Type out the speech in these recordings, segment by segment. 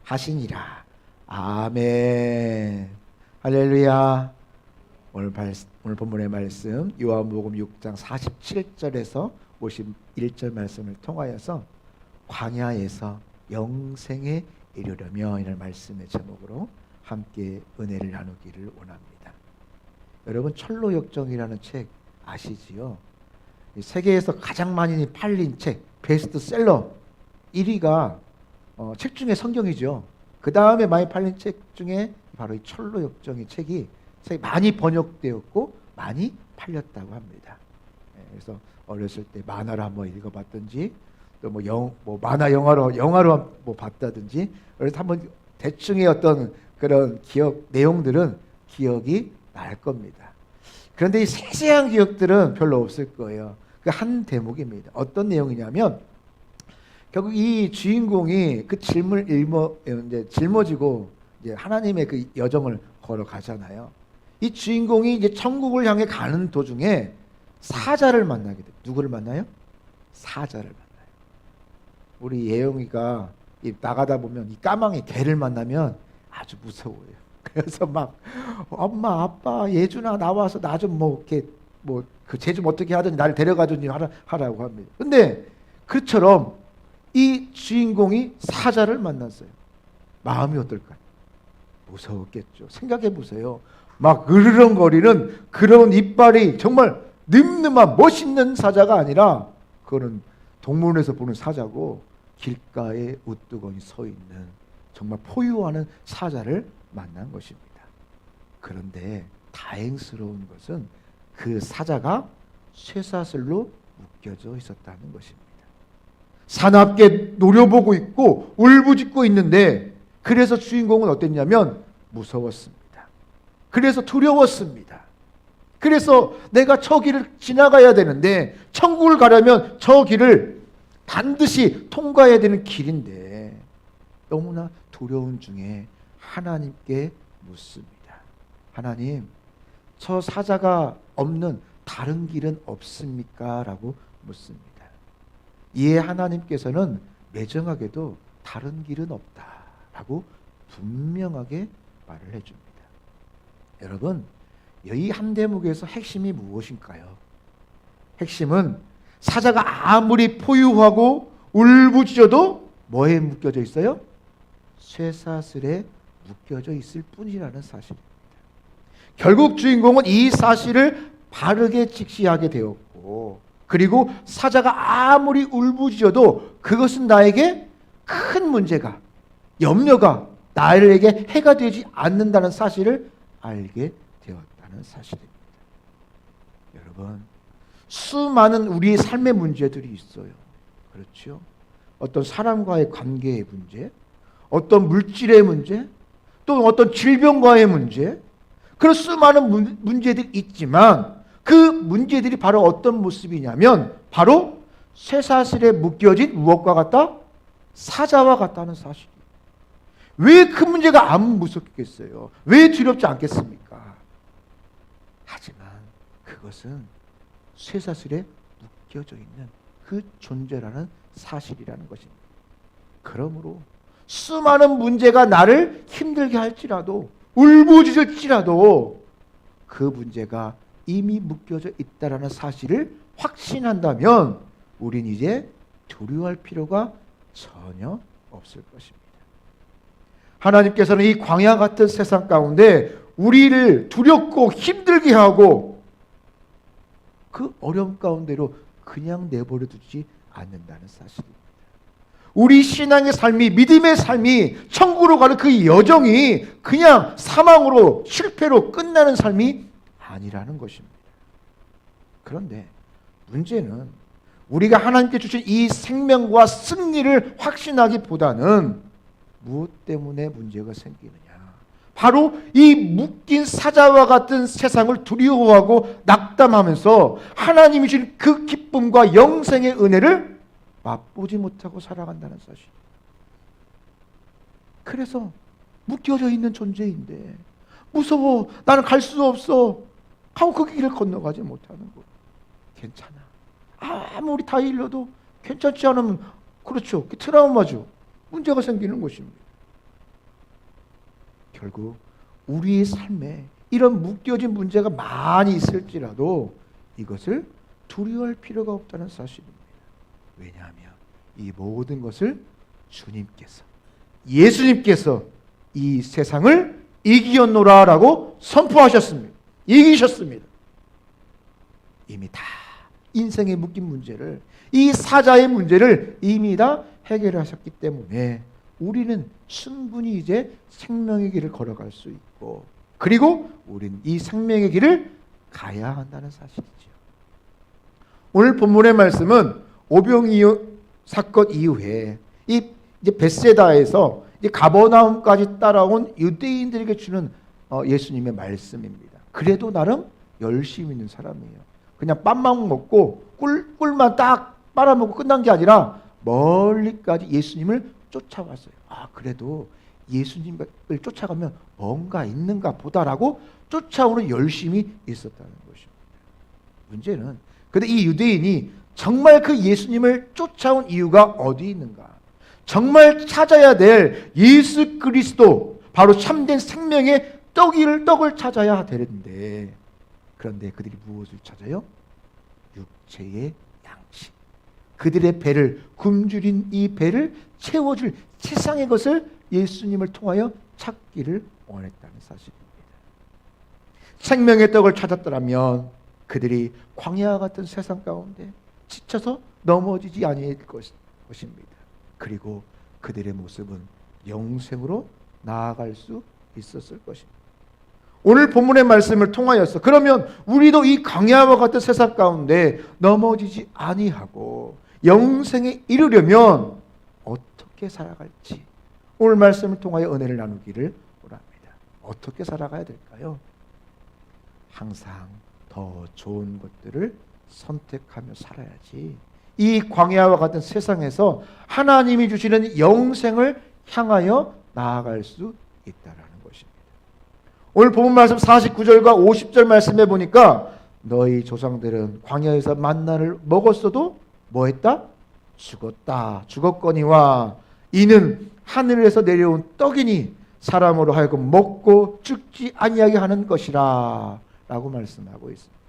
하시니라. 아멘. 할렐루야. 오늘 본문의 말씀 요한복음 6장 47절에서 51절 말씀을 통하여서 광야에서 영생에 이르려며 이라는 말씀의 제목으로 함께 은혜를 나누기를 원합니다. 여러분 철로역정이라는 책 아시지요? 세계에서 가장 많이 팔린 책 베스트셀러 1위가 책 중에 성경이죠. 그 다음에 많이 팔린 책 중에 바로 이 철로역정의 책이 많이 번역되었고 많이 팔렸다고 합니다. 그래서 어렸을 때 만화를 한번 읽어봤든지 또 만화 영화로 봤다든지 그래서 한번 대충의 어떤 그런 내용들은 기억이 날 겁니다. 그런데 이 세세한 기억들은 별로 없을 거예요. 그 한 대목입니다. 어떤 내용이냐면 결국 이 주인공이 그 짊어지고 이제 하나님의 그 여정을 걸어가잖아요. 이 주인공이 이제 천국을 향해 가는 도중에 사자를 만나게 돼요. 누구를 만나요? 사자를 만나요. 우리 예영이가 나가다 보면 이 까망이 개를 만나면 아주 무서워요. 그래서 막 엄마, 아빠, 예준아 나와서 나 좀 그 쟤 좀 어떻게 하든지 나를 데려가든지 하라고 합니다. 근데 그처럼 이 주인공이 사자를 만났어요. 마음이 어떨까요? 무서웠겠죠. 생각해 보세요. 막 으르렁거리는 그런 이빨이 정말 늠름한 멋있는 사자가 아니라 그거는 동물원에서 보는 사자고 길가에 우두커니 서 있는 정말 포효하는 사자를 만난 것입니다. 그런데 다행스러운 것은 그 사자가 쇠사슬로 묶여져 있었다는 것입니다. 사납게 노려보고 있고 울부짖고 있는데 그래서 주인공은 어땠냐면 무서웠습니다. 그래서 두려웠습니다. 그래서 내가 저 길을 지나가야 되는데 천국을 가려면 저 길을 반드시 통과해야 되는 길인데 너무나 두려운 중에 하나님께 묻습니다. 하나님, 저 사자가 없는 다른 길은 없습니까? 라고 묻습니다. 이에 하나님께서는 매정하게도 다른 길은 없다라고 분명하게 말을 해줍니다. 여러분, 이 한 대목에서 핵심이 무엇일까요? 핵심은 사자가 아무리 포효하고 울부짖어도 뭐에 묶여져 있어요? 쇠사슬에 묶여져 있을 뿐이라는 사실입니다. 결국 주인공은 이 사실을 바르게 직시하게 되었고 그리고 사자가 아무리 울부짖어도 그것은 나에게 큰 문제가 염려가 나에게 해가 되지 않는다는 사실을 알게 되었다는 사실입니다. 여러분, 수많은 우리의 삶의 문제들이 있어요. 그렇죠? 어떤 사람과의 관계의 문제, 어떤 물질의 문제, 또 어떤 질병과의 문제, 그런 수많은 문제들이 있지만 그 문제들이 바로 어떤 모습이냐면 바로 쇠사슬에 묶여진 무엇과 같다? 사자와 같다는 사실이에요. 왜 그 문제가 안 무섭겠어요? 왜 두렵지 않겠습니까? 하지만 그것은 쇠사슬에 묶여져 있는 그 존재라는 사실이라는 것입니다. 그러므로 수많은 문제가 나를 힘들게 할지라도 울부짖을지라도 그 문제가 이미 묶여져 있다는 사실을 확신한다면 우린 이제 두려워할 필요가 전혀 없을 것입니다. 하나님께서는 이 광야 같은 세상 가운데 우리를 두렵고 힘들게 하고 그 어려움 가운데로 그냥 내버려 두지 않는다는 사실입니다. 우리 신앙의 삶이, 믿음의 삶이, 천국으로 가는 그 여정이 그냥 사망으로, 실패로 끝나는 삶이 아니라는 것입니다. 그런데 문제는 우리가 하나님께 주신 이 생명과 승리를 확신하기보다는 무엇 때문에 문제가 생기느냐? 바로 이 묶인 사자와 같은 세상을 두려워하고 낙담하면서 하나님이 주신 그 기쁨과 영생의 은혜를 맛보지 못하고 살아간다는 사실. 그래서 묶여져 있는 존재인데 무서워, 나는 갈 수 없어 하고 그 길을 건너가지 못하는 거. 괜찮아. 아무리 다 일러도 괜찮지 않으면 그렇죠. 트라우마죠. 문제가 생기는 것입니다. 결국 우리의 삶에 이런 묶여진 문제가 많이 있을지라도 이것을 두려워할 필요가 없다는 사실입니다. 왜냐하면 이 모든 것을 주님께서, 예수님께서 이 세상을 이기었노라라고 선포하셨습니다. 이기셨습니다. 이미 다 인생에 묶인 문제를, 이 사자의 문제를 이미 다 해결하셨기 때문에 우리는 충분히 이제 생명의 길을 걸어갈 수 있고, 그리고 우리는 이 생명의 길을 가야 한다는 사실이죠. 오늘 본문의 말씀은 오병이어 사건 이후에 이 이제 벳세다에서 이제 가버나움까지 따라온 유대인들에게 주는 예수님의 말씀입니다. 그래도 나름 열심히 있는 사람이에요. 그냥 빵만 먹고 꿀만 딱 빨아먹고 끝난 게 아니라 멀리까지 예수님을 쫓아왔어요. 그래도 예수님을 쫓아가면 뭔가 있는가 보다라고 쫓아오는 열심이 있었다는 것입니다. 문제는 근데 이 유대인이 정말 그 예수님을 쫓아온 이유가 어디 있는가? 정말 찾아야 될 예수 그리스도, 바로 참된 생명의 떡을 찾아야 되는데, 그런데 그들이 무엇을 찾아요? 육체의 양식. 그들의 배를, 굶주린 이 배를 채워줄 세상의 것을 예수님을 통하여 찾기를 원했다는 사실입니다. 생명의 떡을 찾았더라면 그들이 광야와 같은 세상 가운데 지쳐서 넘어지지 아니할 것입니다. 그리고 그들의 모습은 영생으로 나아갈 수 있었을 것입니다. 오늘 본문의 말씀을 통하여서 그러면 우리도 이 광야와 같은 세상 가운데 넘어지지 아니하고 영생에 이르려면 어떻게 살아갈지 오늘 말씀을 통하여 은혜를 나누기를 원합니다. 어떻게 살아가야 될까요? 항상 더 좋은 것들을 선택하며 살아야지 이 광야와 같은 세상에서 하나님이 주시는 영생을 향하여 나아갈 수 있다라는 것입니다. 오늘 본문 말씀 49절과 50절 말씀에 보니까 너희 조상들은 광야에서 만나를 먹었어도 뭐했다? 죽었거니와 이는 하늘에서 내려온 떡이니 사람으로 하여금 먹고 죽지 아니하게 하는 것이라 라고 말씀하고 있습니다.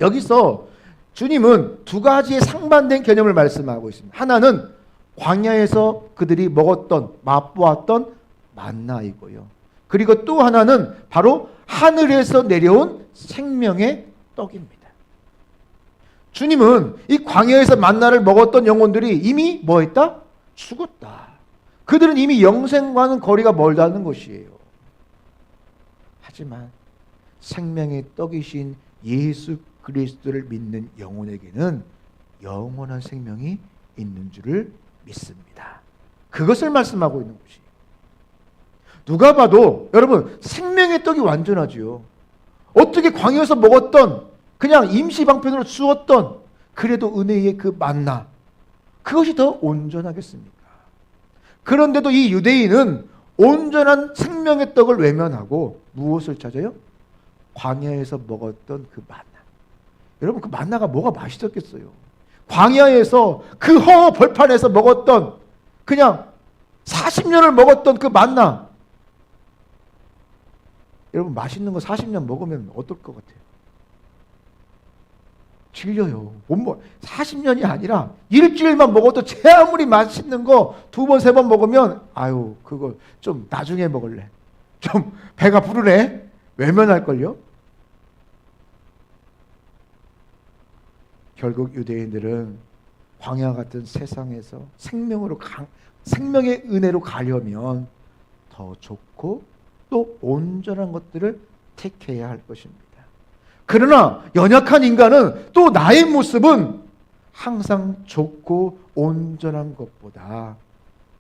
여기서 주님은 두 가지의 상반된 개념을 말씀하고 있습니다. 하나는 광야에서 그들이 먹었던, 맛보았던 만나이고요. 그리고 또 하나는 바로 하늘에서 내려온 생명의 떡입니다. 주님은 이 광야에서 만나를 먹었던 영혼들이 이미 뭐했다? 죽었다. 그들은 이미 영생과는 거리가 멀다는 것이에요. 하지만 생명의 떡이신 예수 그리스도를 믿는 영혼에게는 영원한 생명이 있는 줄을 믿습니다. 그것을 말씀하고 있는 것이. 누가 봐도 여러분 생명의 떡이 완전하지요. 어떻게 광야에서 먹었던 그냥 임시방편으로 주었던 그래도 은혜의 그 만나 그것이 더 온전하겠습니까? 그런데도 이 유대인은 온전한 생명의 떡을 외면하고 무엇을 찾아요? 광야에서 먹었던 그 만나. 여러분 그 만나가 뭐가 맛있었겠어요? 광야에서 그 허허 벌판에서 먹었던 그냥 40년을 먹었던 그 만나. 여러분 맛있는 거 40년 먹으면 어떨 것 같아요? 질려요. 40년이 아니라 일주일만 먹어도 제 아무리 맛있는 거 2번, 3번 먹으면 아유 그거 좀 나중에 먹을래. 좀 배가 부르네. 외면할걸요? 결국 유대인들은 광야 같은 세상에서 생명의 은혜로 가려면 더 좋고 또 온전한 것들을 택해야 할 것입니다. 그러나 연약한 인간은 또 나의 모습은 항상 좋고 온전한 것보다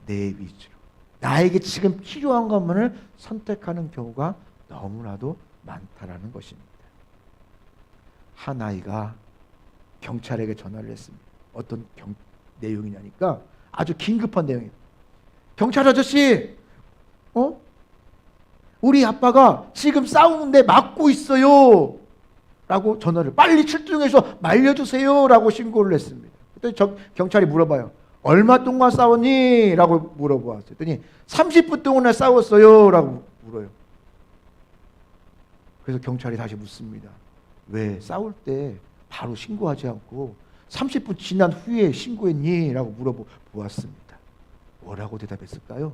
내 위주로 나에게 지금 필요한 것만을 선택하는 경우가 너무나도 많다라는 것입니다. 한 아이가 경찰에게 전화를 했습니다. 어떤 내용이냐니까 아주 긴급한 내용이에요. 경찰 아저씨, 우리 아빠가 지금 싸우는데 맞고 있어요. 라고 전화를 빨리 출동해서 말려주세요. 라고 신고를 했습니다. 그랬더니 경찰이 물어봐요. 얼마 동안 싸웠니? 라고 물어보았어요. 그랬더니 30분 동안 싸웠어요. 라고 물어요. 그래서 경찰이 다시 묻습니다. 왜 싸울 때 바로 신고하지 않고 30분 지난 후에 신고했니? 라고 물어보았습니다. 뭐라고 대답했을까요?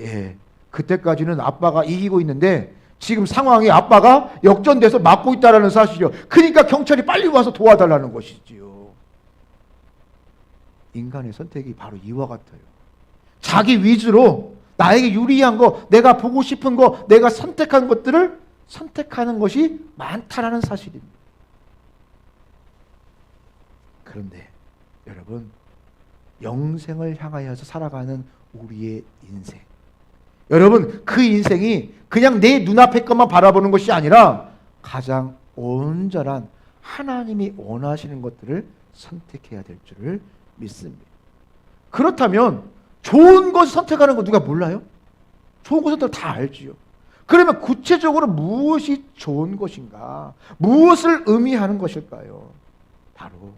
예, 그때까지는 아빠가 이기고 있는데 지금 상황이 아빠가 역전돼서 맞고 있다는 사실이요. 그러니까 경찰이 빨리 와서 도와달라는 것이지요. 인간의 선택이 바로 이와 같아요. 자기 위주로 나에게 유리한 거, 내가 보고 싶은 거, 내가 선택한 것들을 선택하는 것이 많다라는 사실입니다. 그런데 여러분, 영생을 향하여서 살아가는 우리의 인생, 여러분, 그 인생이 그냥 내 눈앞의 것만 바라보는 것이 아니라 가장 온전한 하나님이 원하시는 것들을 선택해야 될 줄을 믿습니다. 그렇다면 좋은 것을 선택하는 거 누가 몰라요? 좋은 것 선택 다 알지요. 그러면 구체적으로 무엇이 좋은 것인가? 무엇을 의미하는 것일까요? 바로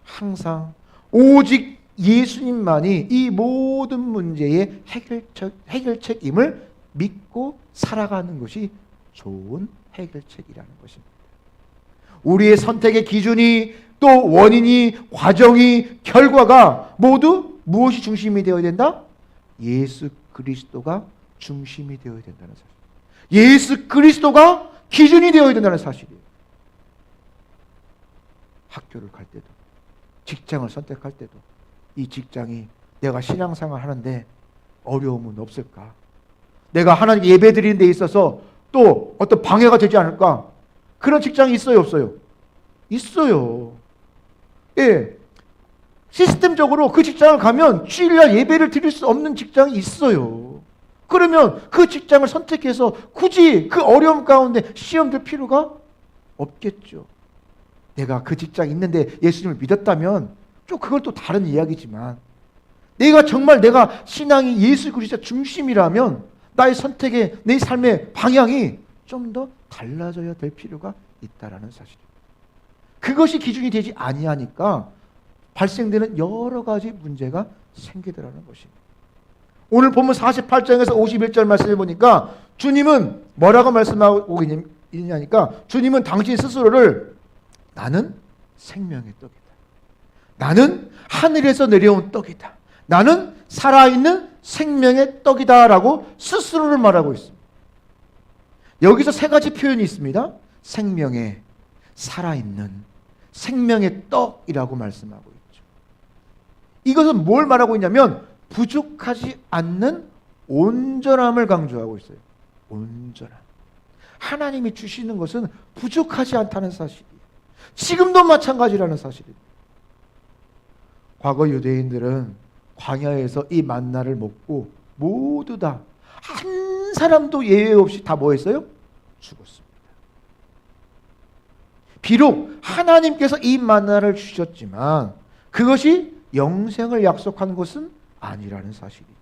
항상 오직 예수님만이 이 모든 문제의 해결책임을 믿고 살아가는 것이 좋은 해결책이라는 것입니다. 우리의 선택의 기준이, 또 원인이, 과정이, 결과가 모두 무엇이 중심이 되어야 된다? 예수 그리스도가 중심이 되어야 된다는 사실. 예수 그리스도가 기준이 되어야 된다는 사실이에요. 학교를 갈 때도, 직장을 선택할 때도, 이 직장이 내가 신앙생활 하는데 어려움은 없을까? 내가 하나님 예배 드리는 데 있어서 또 어떤 방해가 되지 않을까? 그런 직장이 있어요, 없어요? 있어요. 예. 시스템적으로 그 직장을 가면 주일날 예배를 드릴 수 없는 직장이 있어요. 그러면 그 직장을 선택해서 굳이 그 어려움 가운데 시험 들 필요가 없겠죠. 내가 그 직장 있는데 예수님을 믿었다면 좀 그건 또 다른 이야기지만, 내가 정말 내가 신앙이 예수 그리스도 중심이라면 나의 선택의, 내 삶의 방향이 좀 더 달라져야 될 필요가 있다라는 사실입니다. 그것이 기준이 되지 아니하니까 발생되는 여러 가지 문제가 생기더라는 것입니다. 오늘 본문 48장에서 51절 말씀해 보니까 주님은 뭐라고 말씀하고 있냐니까, 주님은 당신 스스로를 나는 생명의 떡이다, 나는 하늘에서 내려온 떡이다, 나는 살아있는 생명의 떡이다 라고 스스로를 말하고 있습니다. 여기서 세 가지 표현이 있습니다. 생명의, 살아있는, 생명의 떡이라고 말씀하고 있죠. 이것은 뭘 말하고 있냐면 부족하지 않는 온전함을 강조하고 있어요. 온전함. 하나님이 주시는 것은 부족하지 않다는 사실이에요. 지금도 마찬가지라는 사실입니다. 과거 유대인들은 광야에서 이 만나를 먹고 모두 다 한 사람도 예외 없이 다 뭐 했어요? 죽었습니다. 비록 하나님께서 이 만나를 주셨지만 그것이 영생을 약속한 것은 아니라는 사실이죠.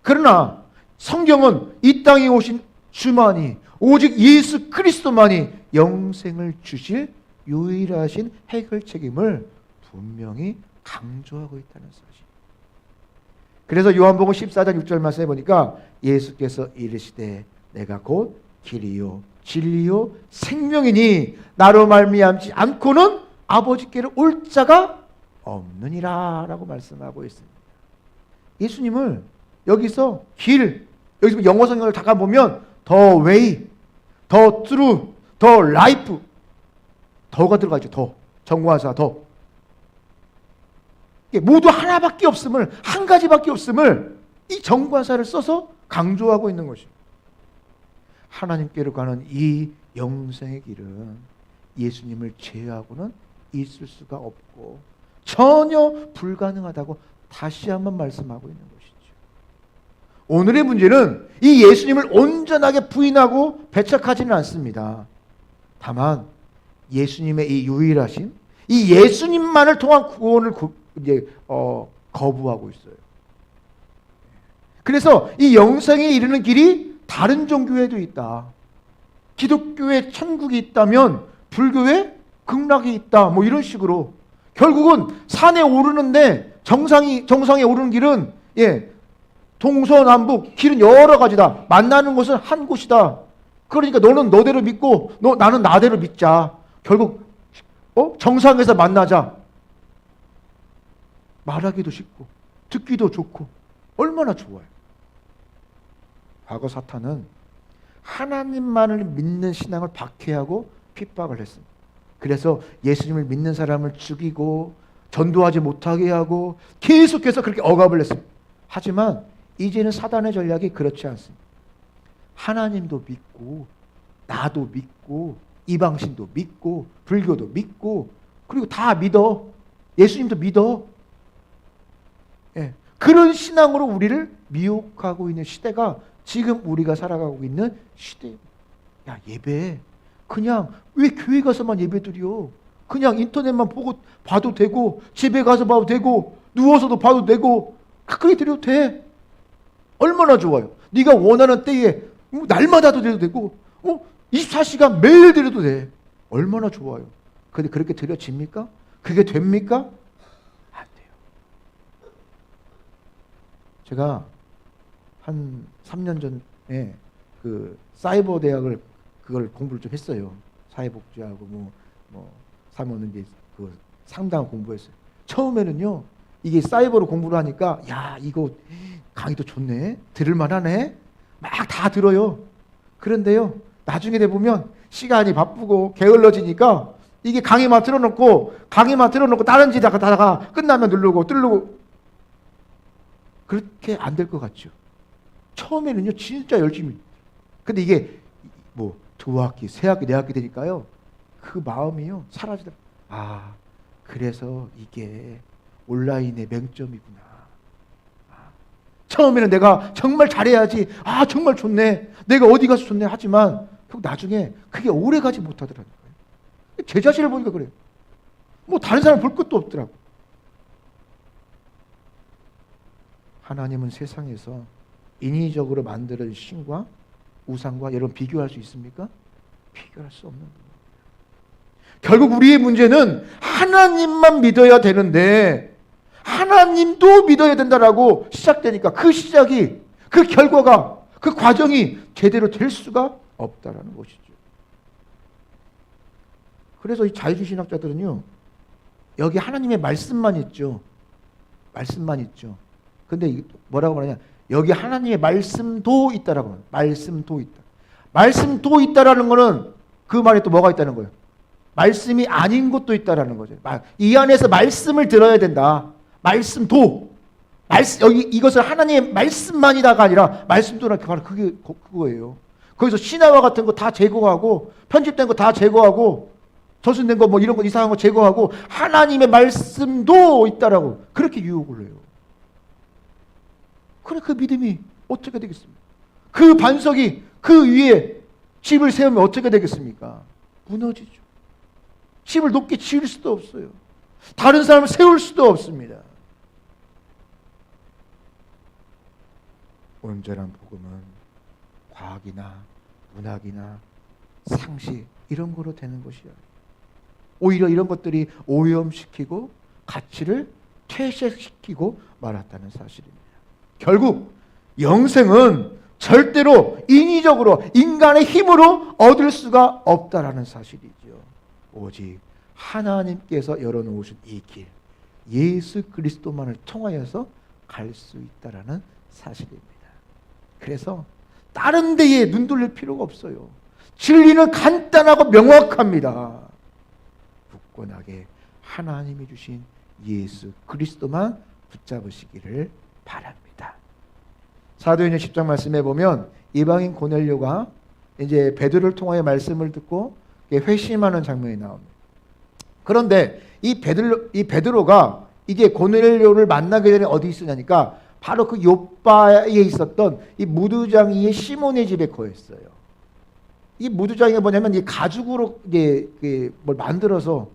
그러나 성경은 이 땅에 오신 주만이, 오직 예수 그리스도만이 영생을 주실 유일하신 해결책임을 분명히 강조하고 있다는 사실. 그래서 요한복음 14장 6절 말씀해 보니까 예수께서 이르시되 내가 곧 길이요 진리요 생명이니 나로 말미암지 않고는 아버지께로 올 자가 없느니라 라고 말씀하고 있습니다. 예수님을 여기서 길, 여기서 영어 성경을 다 보면 the way, the truth, the life, 더가 들어가 있죠. 더, 정관사 더. 모두 하나밖에 없음을, 한 가지밖에 없음을 이 정관사를 써서 강조하고 있는 것입니다. 하나님께로 가는 이 영생의 길은 예수님을 제외하고는 있을 수가 없고 전혀 불가능하다고 다시 한번 말씀하고 있는 것이죠. 오늘의 문제는 이 예수님을 온전하게 부인하고 배척하지는 않습니다. 다만 예수님의 이 유일하신, 이 예수님만을 통한 구원을 거부하고 있어요. 그래서 이 영생에 이르는 길이 다른 종교에도 있다. 기독교에 천국이 있다면 불교에 극락이 있다. 뭐 이런 식으로 결국은 산에 오르는데 정상에 오르는 길은 동서남북 길은 여러 가지다. 만나는 곳은 한 곳이다. 그러니까 너는 너대로 믿고 나는 나대로 믿자. 결국 정상에서 만나자. 말하기도 쉽고 듣기도 좋고 얼마나 좋아요. 과거 사탄은 하나님만을 믿는 신앙을 박해하고 핍박을 했습니다. 그래서 예수님을 믿는 사람을 죽이고 전도하지 못하게 하고 계속해서 그렇게 억압을 했습니다. 하지만 이제는 사단의 전략이 그렇지 않습니다. 하나님도 믿고 나도 믿고 이방신도 믿고 불교도 믿고 그리고 다 믿어. 예수님도 믿어. 예. 그런 신앙으로 우리를 미혹하고 있는 시대가 지금 우리가 살아가고 있는 시대입니다. 야, 예배 그냥 왜 교회 가서만 예배 드려? 그냥 인터넷만 봐도 되고 집에 가서 봐도 되고 누워서도 봐도 되고 가까이 드려도 돼. 얼마나 좋아요. 네가 원하는 때에 날마다도 드려도 되고 24시간 매일 드려도 돼. 얼마나 좋아요. 근데 그렇게 드려집니까? 그게 됩니까? 안 돼요. 제가 한 3년 전에 그 사이버 대학을 그걸 공부를 좀 했어요. 사회복지하고 뭐 사모는 이제 그 상당한 공부했어요. 처음에는요 이게 사이버로 공부를 하니까 야 이거 강의도 좋네, 들을만하네, 막 다 들어요. 그런데요 나중에 돼 보면 시간이 바쁘고 게을러지니까 이게 강의만 틀어놓고 다른 짓 하다가 끝나면 누르고 그렇게 안 될 것 같죠. 처음에는요 진짜 열심히. 근데 이게 뭐 두 학기, 세 학기, 네 학기 되니까요 그 마음이요 사라지더라고요. 아 그래서 이게 온라인의 맹점이구나. 처음에는 내가 정말 잘해야지, 정말 좋네, 내가 어디 가서 좋네 하지만 나중에 그게 오래 가지 못하더라고요. 제 자신을 보니까 그래요. 뭐 다른 사람 볼 것도 없더라고. 하나님은 세상에서 인위적으로 만드는 신과 우상과 여러분 비교할 수 있습니까? 비교할 수 없는 겁니다. 결국 우리의 문제는 하나님만 믿어야 되는데 하나님도 믿어야 된다라고 시작되니까 그 시작이, 그 결과가, 그 과정이 제대로 될 수가 없다라는 것이죠. 그래서 이 자유주의신학자들은요 여기 하나님의 말씀만 있죠. 말씀만 있죠. 근데 뭐라고 말하냐, 여기 하나님의 말씀도 있다라고 합니다. 말씀도 있다. 말씀도 있다라는 거는 그 말에 또 뭐가 있다는 거예요? 말씀이 아닌 것도 있다라는 거죠. 이 안에서 말씀을 들어야 된다. 말씀도. 여기 이것을 하나님의 말씀만이다가 아니라 말씀도는 그게 그거예요. 거기서 신화와 같은 거 다 제거하고 편집된 거 다 제거하고 저순된 거 뭐 이런 거 이상한 거 제거하고 하나님의 말씀도 있다라고 그렇게 유혹을 해요. 그래 그 믿음이 어떻게 되겠습니까? 그 반석이 그 위에 집을 세우면 어떻게 되겠습니까? 무너지죠. 집을 높게 지을 수도 없어요. 다른 사람을 세울 수도 없습니다. 온전한 복음은 과학이나 문학이나 상식 이런 거로 되는 것이야. 오히려 이런 것들이 오염시키고 가치를 퇴색시키고 말았다는 사실입니다. 결국 영생은 절대로 인위적으로 인간의 힘으로 얻을 수가 없다라는 사실이죠. 오직 하나님께서 열어놓으신 이 길, 예수 그리스도만을 통하여서 갈 수 있다라는 사실입니다. 그래서 다른 데에 눈 돌릴 필요가 없어요. 진리는 간단하고 명확합니다. 굳건하게 하나님이 주신 예수 그리스도만 붙잡으시기를 바랍니다. 사도행전 10장 말씀에 보면 이방인 고넬료가 이제 베드로를 통하여 말씀을 듣고 회심하는 장면이 나옵니다. 그런데 이 베드로가 이제 고넬료를 만나기 전에 어디 있었냐니까 바로 그 요바에 있었던 이 무두장이의 시몬의 집에 거했어요. 이 무두장이가 뭐냐면 이 가죽으로 뭘 만들어서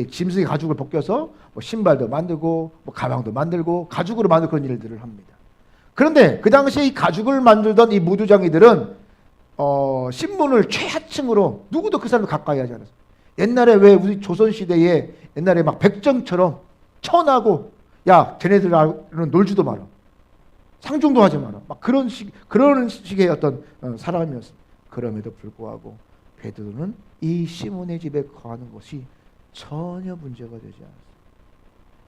짐승의 가죽을 벗겨서 뭐 신발도 만들고 뭐 가방도 만들고 가죽으로 만든 그런 일들을 합니다. 그런데 그 당시에 이 가죽을 만들던 이 무두장이들은 신분을 최하층으로 누구도 그 사람을 가까이 하지 않았어요. 옛날에 왜 우리 조선시대에 옛날에 막 백정처럼 천하고 야 쟤네들은 놀지도 마라. 상종도 하지 마라. 막 그런 식의 어떤 사람이었습니다. 그럼에도 불구하고 베드로는 이 시몬의 집에 거하는 것이 전혀 문제가 되지 않았어요.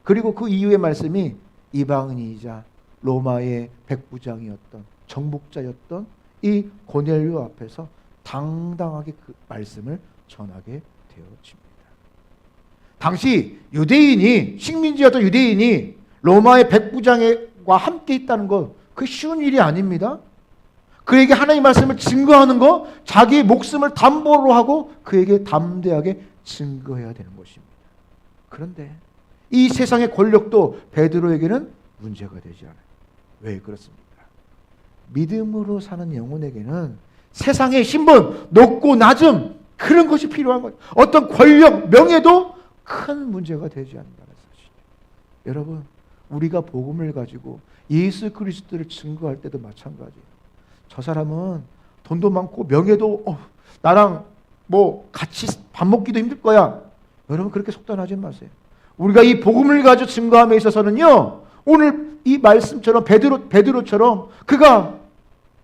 그리고 그 이후의 말씀이 이방인이자 로마의 백부장이었던 정복자였던 이 고넬료 앞에서 당당하게 그 말씀을 전하게 되어집니다. 당시 유대인이, 식민지였던 유대인이 로마의 백부장과 함께 있다는 것, 그 쉬운 일이 아닙니다. 그에게 하나님의 말씀을 증거하는 것, 자기의 목숨을 담보로 하고 그에게 담대하게 증거해야 되는 것입니다. 그런데 이 세상의 권력도 베드로에게는 문제가 되지 않아요. 왜 그렇습니까? 믿음으로 사는 영혼에게는 세상의 신분, 높고 낮음, 그런 것이 필요한 거예요. 어떤 권력, 명예도 큰 문제가 되지 않는다는 사실. 여러분, 우리가 복음을 가지고 예수 그리스도를 증거할 때도 마찬가지예요. 저 사람은 돈도 많고 명예도 나랑 뭐 같이 밥 먹기도 힘들 거야. 여러분, 그렇게 속단하지 마세요. 우리가 이 복음을 가지고 증거함에 있어서는요, 오늘 이 말씀처럼 베드로처럼 그가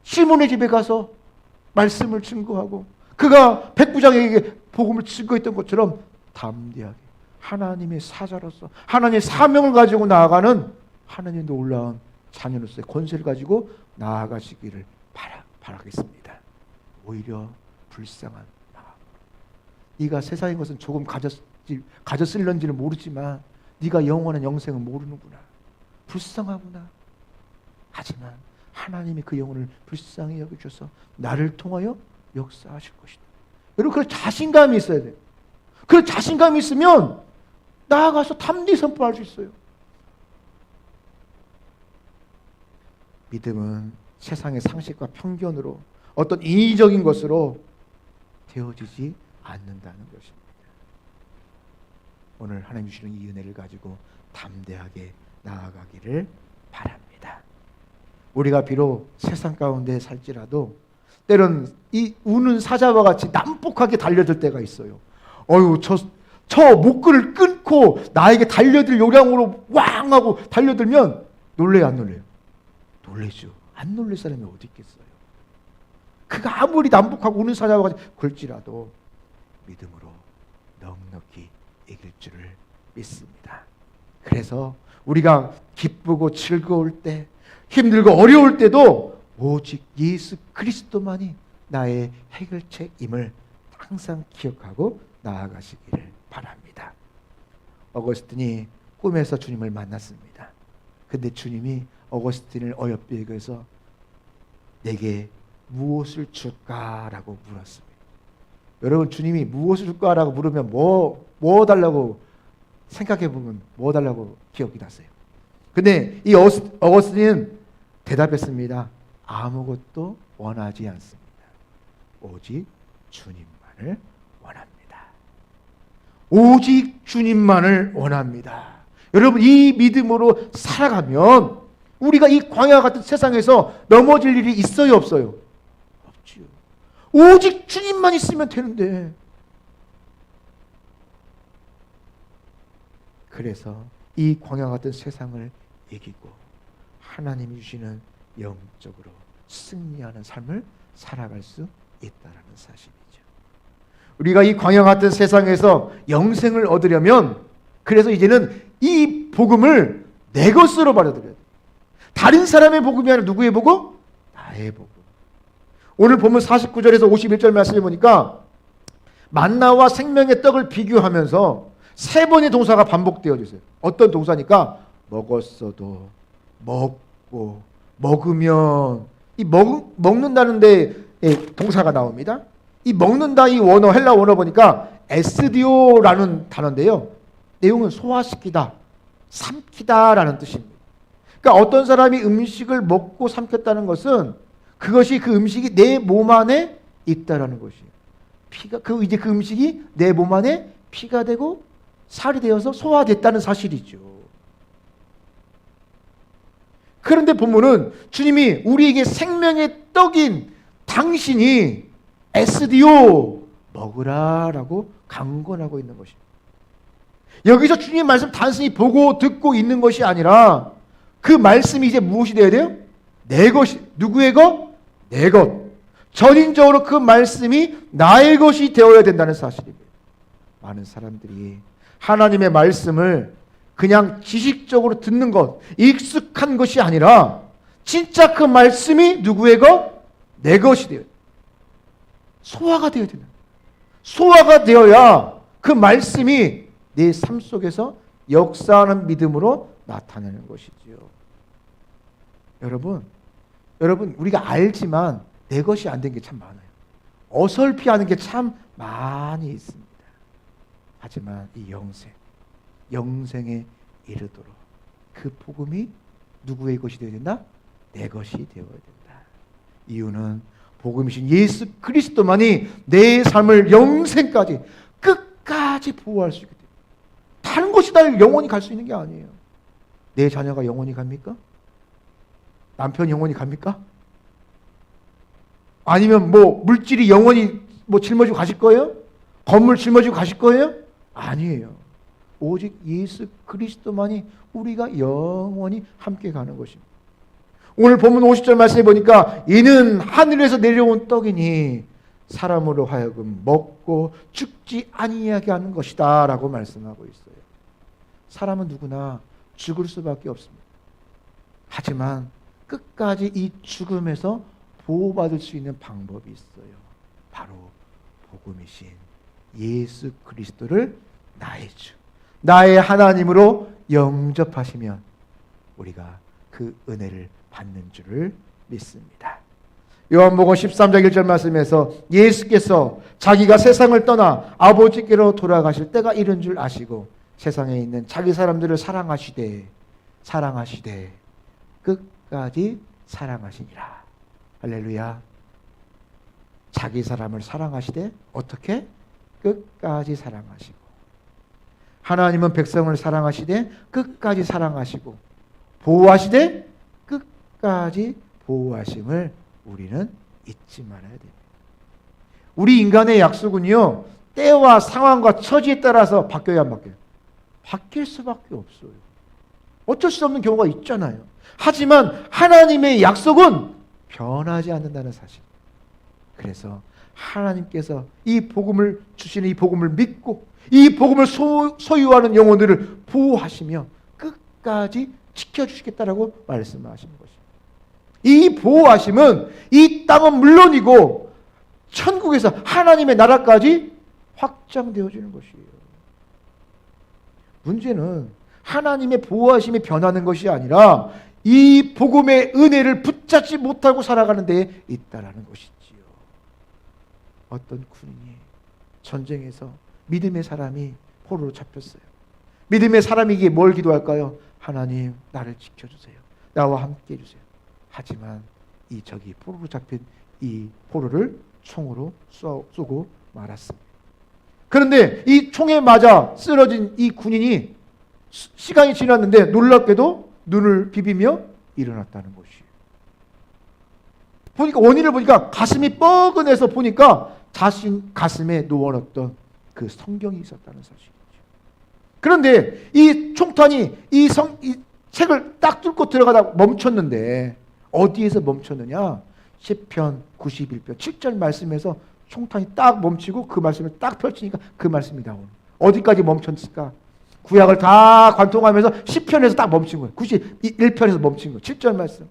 시몬의 집에 가서 말씀을 증거하고 그가 백부장에게 복음을 증거했던 것처럼 담대하게 하나님의 사자로서 하나님의 사명을 가지고 나아가는 하나님의 놀라운 자녀로서의 권세를 가지고 나아가시기를 바라겠습니다. 오히려 불쌍한 마음. 네가 세상의 것은 조금 가졌을런지는 모르지만 네가 영원한 영생은 모르는구나. 불쌍하구나. 하지만 하나님이 그 영혼을 불쌍히 여겨주셔서 나를 통하여 역사하실 것이다. 여러분, 그런 자신감이 있어야 돼요. 그 자신감이 있으면 나아가서 담대히 선포할 수 있어요. 믿음은 세상의 상식과 편견으로 어떤 인위적인 것으로 되어지지 않는다는 것입니다. 오늘 하나님 주시는 이 은혜를 가지고 담대하게 나아가기를 바랍니다. 우리가 비록 세상 가운데 살지라도 때론 이 우는 사자와 같이 난폭하게 달려들 때가 있어요. 저 목끈을 끊고 나에게 달려들 요량으로 왕 하고 달려들면 놀래요, 안 놀래요? 놀래죠. 안 놀랄 사람이 어디 있겠어요? 그가 아무리 난폭하고 우는 사자와 같이 굴지라도 믿음으로 넉넉히 이길 줄을 믿습니다. 그래서 우리가 기쁘고 즐거울 때, 힘들고 어려울 때도 오직 예수 그리스도만이 나의 해결책임을 항상 기억하고 나아가시기를 바랍니다. 어거스틴이 꿈에서 주님을 만났습니다. 근데 주님이 어거스틴을 어여삐 여겨서 내게 무엇을 줄까라고 물었습니다. 여러분, 주님이 무엇을 줄까라고 물으면 뭐 달라고 생각해 보면 뭐 달라고 기억이 나세요? 근데 이 어거스틴은 대답했습니다. 아무것도 원하지 않습니다. 오직 주님만을 원합니다. 오직 주님만을 원합니다. 여러분, 이 믿음으로 살아가면 우리가 이 광야 같은 세상에서 넘어질 일이 있어요, 없어요? 없지요. 오직 주님만 있으면 되는데. 그래서 이 광야 같은 세상을 이기고 하나님이 주시는 영적으로 승리하는 삶을 살아갈 수 있다는 사실이죠. 우리가 이 광야 같은 세상에서 영생을 얻으려면, 그래서 이제는 이 복음을 내 것으로 받아들여야 돼. 다른 사람의 복음이 아니라 누구의 복음? 나의 복음. 오늘 본문 49절에서 51절 말씀을 보니까 만나와 생명의 떡을 비교하면서 세 번의 동사가 반복되어졌어요. 어떤 동사니까 먹었어도, 먹고, 먹으면, 이 먹는다는 데 동사가 나옵니다. 이 먹는다, 이 원어, 헬라 원어 보니까 에스디오라는 단어인데요. 내용은 소화시키다, 삼키다라는 뜻입니다. 그러니까 어떤 사람이 음식을 먹고 삼켰다는 것은 그것이 그 음식이 내 몸 안에 있다라는 것이에요. 이제 그 음식이 내 몸 안에 피가 되고 살이 되어서 소화됐다는 사실이죠. 그런데 본문은 주님이 우리에게 생명의 떡인 당신이 에스디오 먹으라라고 강권하고 있는 것입니다. 여기서 주님의 말씀 단순히 보고 듣고 있는 것이 아니라 그 말씀이 이제 무엇이 되어야 돼요? 내 것이, 누구의 것? 내 것. 전인적으로 그 말씀이 나의 것이 되어야 된다는 사실입니다. 많은 사람들이 하나님의 말씀을 그냥 지식적으로 듣는 것, 익숙한 것이 아니라 진짜 그 말씀이 누구의 것? 내 것이 되어야 된다. 소화가 되어야 된다. 소화가 되어야 그 말씀이 내 삶 속에서 역사하는 믿음으로 나타나는 것이지요. 여러분 우리가 알지만 내 것이 안 된 게 참 많아요. 어설피 하는 게 참 많이 있습니다. 하지만 이 영생에 이르도록 그 복음이 누구의 것이 되어야 된다? 내 것이 되어야 된다. 이유는 복음이신 예수 그리스도만이 내 삶을 영생까지 끝까지 보호할 수 있기 때문에. 다른 것이 다 영원히 갈 수 있는 게 아니에요. 내 자녀가 영원히 갑니까? 남편이 영원히 갑니까? 아니면 물질이 영원히 짊어지고 가실 거예요? 건물 짊어지고 가실 거예요? 아니에요. 오직 예수 그리스도만이 우리가 영원히 함께 가는 것입니다. 오늘 본문 50절 말씀에 보니까 이는 하늘에서 내려온 떡이니 사람으로 하여금 먹고 죽지 아니하게 하는 것이다 라고 말씀하고 있어요. 사람은 누구나 죽을 수밖에 없습니다. 하지만 끝까지 이 죽음에서 보호받을 수 있는 방법이 있어요. 바로 복음이신 예수 그리스도를 나의 주, 나의 하나님으로 영접하시면 우리가 그 은혜를 받는 줄을 믿습니다. 요한복음 13장 1절 말씀에서 예수께서 자기가 세상을 떠나 아버지께로 돌아가실 때가 이른 줄 아시고 세상에 있는 자기 사람들을 사랑하시되 끝까지 사랑하시니라. 할렐루야. 자기 사람을 사랑하시되 어떻게? 끝까지 사랑하시고, 하나님은 백성을 사랑하시되 끝까지 사랑하시고, 보호하시되 끝까지 보호하심을 우리는 잊지 말아야 됩니다. 우리 인간의 약속은요, 때와 상황과 처지에 따라서 바뀌어야 안 바뀌어요? 바뀔 수밖에 없어요. 어쩔 수 없는 경우가 있잖아요. 하지만 하나님의 약속은 변하지 않는다는 사실. 그래서 하나님께서 이 복음을 주시는 이 복음을 믿고 이 복음을 소유하는 영혼들을 보호하시며 끝까지 지켜주시겠다라고 말씀하시는 것입니다. 이 보호하심은 이 땅은 물론이고 천국에서 하나님의 나라까지 확장되어지는 것이에요. 문제는 하나님의 보호하심이 변하는 것이 아니라 이 복음의 은혜를 붙잡지 못하고 살아가는 데에 있다라는 것이지요. 어떤 군인이 전쟁에서 믿음의 사람이 포로로 잡혔어요. 믿음의 사람에게 뭘 기도할까요? 하나님, 나를 지켜주세요. 나와 함께 해주세요. 하지만 이 적이 포로로 잡힌 이 포로를 총으로 쏘고 말았습니다. 그런데 이 총에 맞아 쓰러진 이 군인이 시간이 지났는데 놀랍게도 눈을 비비며 일어났다는 것이에요. 보니까 원인을 보니까 가슴이 뻐근해서 보니까 자신 가슴에 놓아놨던 그 성경이 있었다는 사실이죠. 그런데 이 총탄이 이 책을 딱 뚫고 들어가다 멈췄는데 어디에서 멈췄느냐? 시편 91편 7절 말씀에서 총탄이 딱 멈추고 그 말씀을 딱 펼치니까 그 말씀이 나오는. 어디까지 멈췄을까? 구약을 다 관통하면서 시편에서 딱 멈춘 거예요. 91편에서 멈춘 거예요. 7절 말씀.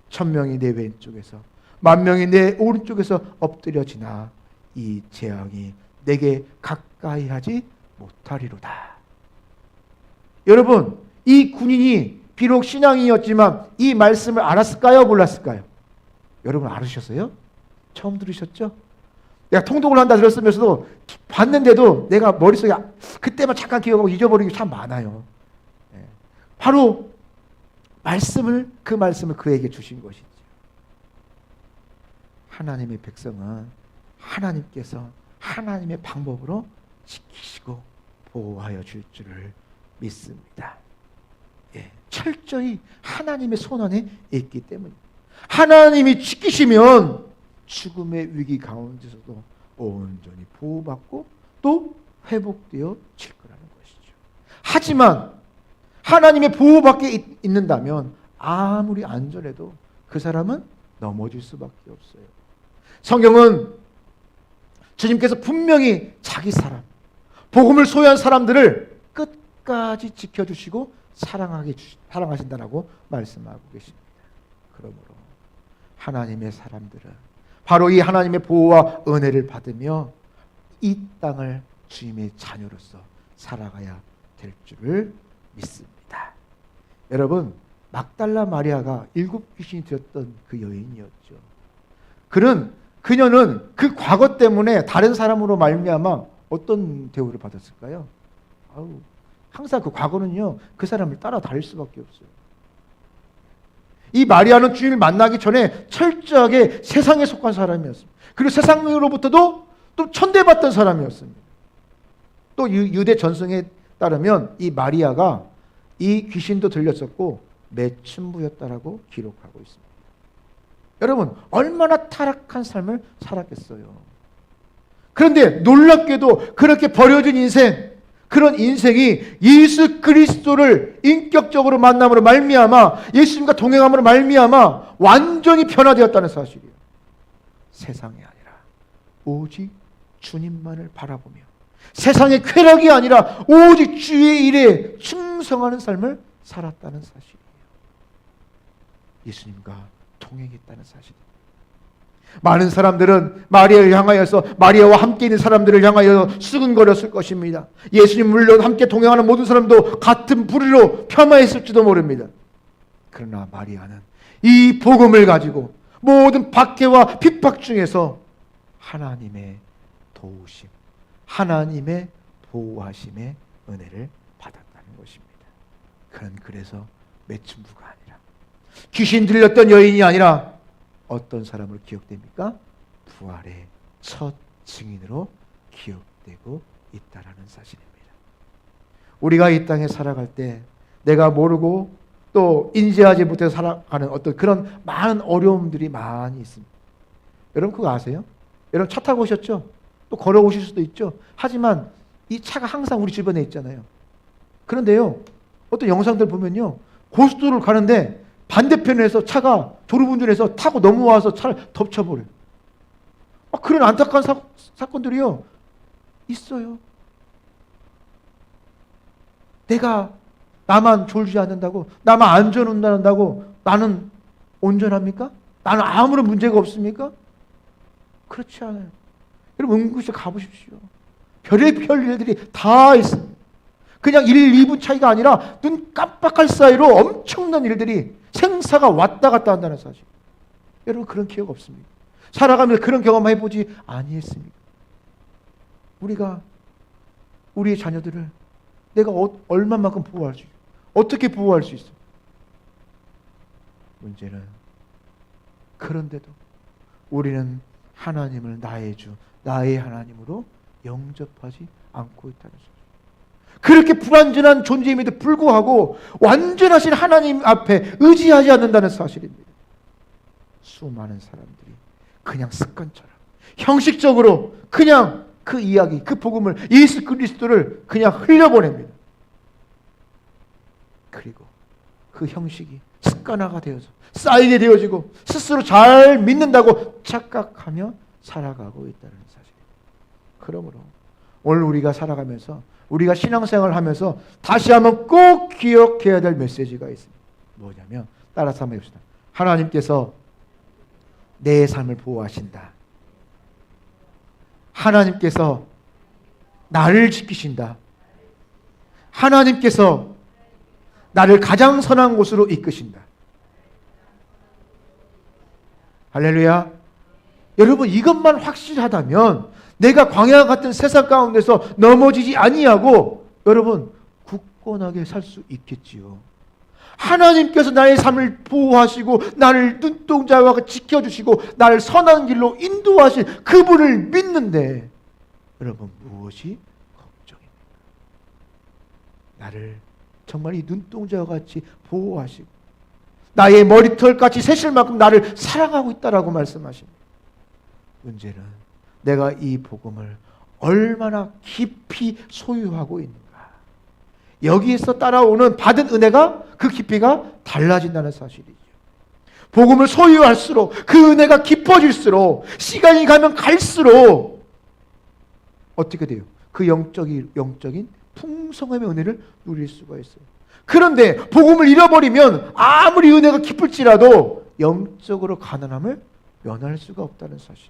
1000명이 내 왼쪽에서 10,000명이 내 오른쪽에서 엎드려지나 이 재앙이 내게 가까이 하지 못하리로다. 여러분, 이 군인이 비록 신앙인이었지만 이 말씀을 알았을까요? 몰랐을까요? 여러분 알으셨어요? 처음 들으셨죠? 내가 통독을 한다 들었으면서도 봤는데도 내가 머릿속에 그때만 잠깐 기억하고 잊어버린 게 참 많아요. 바로 그 말씀을 그에게 주신 것이죠. 하나님의 백성은 하나님께서 하나님의 방법으로 지키시고 보호하여 줄 줄을 믿습니다. 철저히 하나님의 손 안에 있기 때문입니다. 하나님이 지키시면 죽음의 위기 가운데서도 온전히 보호받고 또 회복되어 질 거라는 것이죠. 하지만 하나님의 보호 밖에 있는다면 아무리 안전해도 그 사람은 넘어질 수밖에 없어요. 성경은 주님께서 분명히 자기 사람, 복음을 소유한 사람들을 끝까지 지켜주시고 사랑하신다라고 말씀하고 계십니다. 그러므로 하나님의 사람들은 바로 이 하나님의 보호와 은혜를 받으며 이 땅을 주님의 자녀로서 살아가야 될 줄을 믿습니다. 여러분, 막달라 마리아가 7 귀신이 들었던 그 여인이었죠. 그녀는 그 과거 때문에 다른 사람으로 말미암아 어떤 대우를 받았을까요? 항상 그 과거는요, 그 사람을 따라다닐 수밖에 없어요. 이 마리아는 주님을 만나기 전에 철저하게 세상에 속한 사람이었습니다. 그리고 세상으로부터도 또 천대받던 사람이었습니다. 또 유대 전승에 따르면 이 마리아가 이 귀신도 들렸었고 매춘부였다라고 기록하고 있습니다. 여러분, 얼마나 타락한 삶을 살았겠어요. 그런데 놀랍게도 그렇게 버려진 인생, 그런 인생이 예수 그리스도를 인격적으로 만남으로 말미암아, 예수님과 동행함으로 말미암아 완전히 변화되었다는 사실이에요. 세상이 아니라 오직 주님만을 바라보며 세상의 쾌락이 아니라 오직 주의 일에 충성하는 삶을 살았다는 사실이에요. 예수님과 동행했다는 사실입니다. 많은 사람들은 마리아를 향하여서, 마리아와 함께 있는 사람들을 향하여 수근거렸을 것입니다. 예수님 물론 함께 동행하는 모든 사람도 같은 부류로 폄하했을지도 모릅니다. 그러나 마리아는 이 복음을 가지고 모든 박해와 핍박 중에서 하나님의 도우심, 하나님의 보호하심의 은혜를 받았다는 것입니다. 그는 그래서 매춘부가 아니라, 귀신 들렸던 여인이 아니라 어떤 사람으로 기억됩니까? 부활의 첫 증인으로 기억되고 있다라는 사실입니다. 우리가 이 땅에 살아갈 때 내가 모르고 또 인지하지 못해서 살아가는 어떤 그런 많은 어려움들이 많이 있습니다. 여러분 그거 아세요? 여러분 차 타고 오셨죠? 또 걸어오실 수도 있죠. 하지만 이 차가 항상 우리 주변에 있잖아요. 그런데요, 어떤 영상들 보면요, 고속도로를 가는데 반대편에서 차가 졸음운전해서 타고 넘어와서 차를 덮쳐버려요. 그런 안타까운 사건들이요 있어요. 나만 졸지 않는다고, 나만 안전운전한다고 나는 온전합니까? 나는 아무런 문제가 없습니까? 그렇지 않아요. 여러분 응급실 가보십시오. 별의별 일들이 다 있습니다. 그냥 1, 2분 차이가 아니라 눈 깜빡할 사이로 엄청난 일들이, 생사가 왔다 갔다 한다는 사실. 여러분 그런 기억 없습니까? 살아가면서 그런 경험 해보지 아니했습니까? 우리가 우리의 자녀들을 내가 얼마만큼 보호할 수 있어? 어떻게 보호할 수 있어? 문제는 그런데도 우리는 하나님을 나의 주, 나의 하나님으로 영접하지 않고 있다는 사실. 그렇게 불완전한 존재임에도 불구하고 완전하신 하나님 앞에 의지하지 않는다는 사실입니다. 수많은 사람들이 그냥 습관처럼 형식적으로 그냥 그 이야기, 그 복음을, 예수 그리스도를 그냥 흘려보냅니다. 그리고 그 형식이 습관화가 되어서 쌓이게 되어지고 스스로 잘 믿는다고 착각하며 살아가고 있다는 사실입니다. 그러므로 오늘 우리가 살아가면서, 우리가 신앙생활을 하면서 다시 한번 꼭 기억해야 될 메시지가 있습니다. 뭐냐면 따라서 한번 해봅시다. 하나님께서 내 삶을 보호하신다. 하나님께서 나를 지키신다. 하나님께서 나를 가장 선한 곳으로 이끄신다. 할렐루야. 여러분 이것만 확실하다면 내가 광야 같은 세상 가운데서 넘어지지 아니하고 여러분 굳건하게 살 수 있겠지요. 하나님께서 나의 삶을 보호하시고 나를 눈동자와 같이 지켜주시고 나를 선한 길로 인도하신 그분을 믿는데 여러분 무엇이 걱정입니까? 나를 정말 이 눈동자와 같이 보호하시고 나의 머리털같이 새실 만큼 나를 사랑하고 있다라고 말씀하십니다. 문제는 내가 이 복음을 얼마나 깊이 소유하고 있는가. 여기에서 따라오는 받은 은혜가, 그 깊이가 달라진다는 사실이죠. 복음을 소유할수록 그 은혜가 깊어질수록 시간이 가면 갈수록 어떻게 돼요? 그 영적인 풍성함의 은혜를 누릴 수가 있어요. 그런데 복음을 잃어버리면 아무리 은혜가 깊을지라도 영적으로 가난함을 면할 수가 없다는 사실.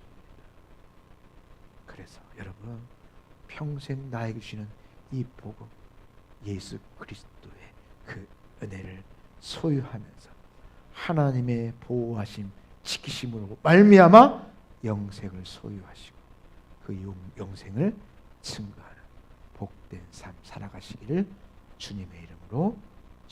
그래서 여러분, 평생 나에게 주시는 이 복음, 예수 그리스도의 그 은혜를 소유하면서 하나님의 보호하심, 지키심으로 말미암아 영생을 소유하시고 그 영생을 증거하는 복된 삶 살아가시기를 주님의 이름으로